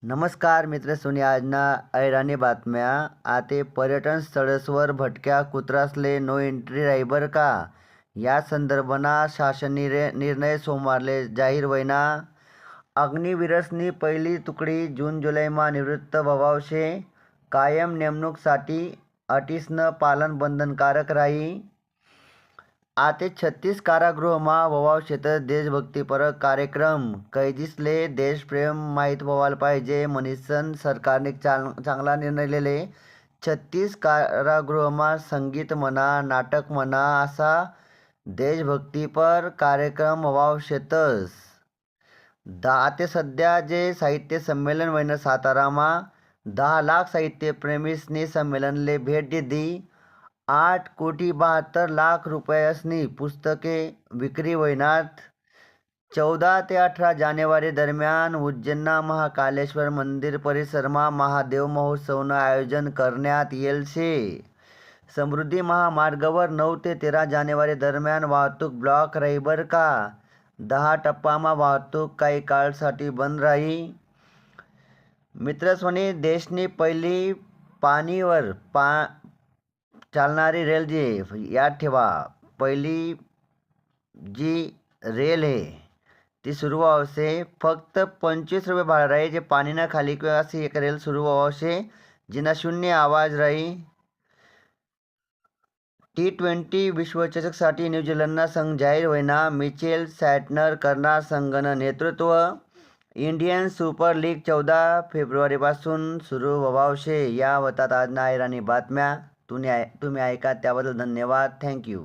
नमस्कार मित्र सुनी आजना ऐराणी बातम्या आते पर्यटन स्थळसवर भटक्या कुत्रासले नो एंट्री राही बर का. या संदर्भना शासन निर्णय सोमवारले जाहीर व्हायना. अग्निवीरसनी पहिली तुकडी जून जुलैमा निवृत्त व्हावशे. कायम नेमणूकसाठी अटीसनं पालन बंधनकारक राही. आते 36 कारागृहमा व्हावशेत देशभक्तीपरक कार्यक्रम. कैदीसले देशप्रेम माहीत व्हायला पाहिजे म्हणीसन सरकारने चांगला निर्णय लिहिले. 36 कारागृहमा संगीत म्हणा, नाटक म्हणा असा देशभक्तीपर कार्यक्रम व्हावशेतस. आते सध्या जे साहित्य संमेलन व्हायनं सातारामा 10 लाख साहित्यप्रेमीसनी संमेलनले भेट दिली. 8,72,00,000 रुपयासनी पुस्तके विक्री व्हायनात. 14 ते 18 जानेवारी दरम्यान उज्जैनना महाकालेश्वर मंदिर परिसरमा महादेव महोत्सवनं आयोजन करण्यात येईल शे. समृद्धी महामार्गावर 9 ते 13 जानेवारी दरम्यान वाहतूक ब्लॉक राही बर का. 10 टप्पामा वाहतूक काही काळसाठी बंद राही. मित्रस्वनी देशनी पहिली पाणीवर चालणारी रेल जी याद ठेवा. पहिली जी रेल आहे ती सुरू व्हावशे. फक्त 25 रुपये भाडं राही. जे पाणीना खाली किंवा अशी एक रेल सुरू व्हावशे जिना शून्य आवाज राही. T20 विश्वचषकसाठी न्यूझीलंडना संघ जाहीर व्हायना. मिचेल सॅटनर करणार संघनं नेतृत्व. इंडियन सुपर लीग 14 फेब्रुवारीपासून सुरू व्हावशे. या होतात आजना ऐराणी बातम्या. तुम्ही ऐका त्याबद्दल धन्यवाद. थँक्यू.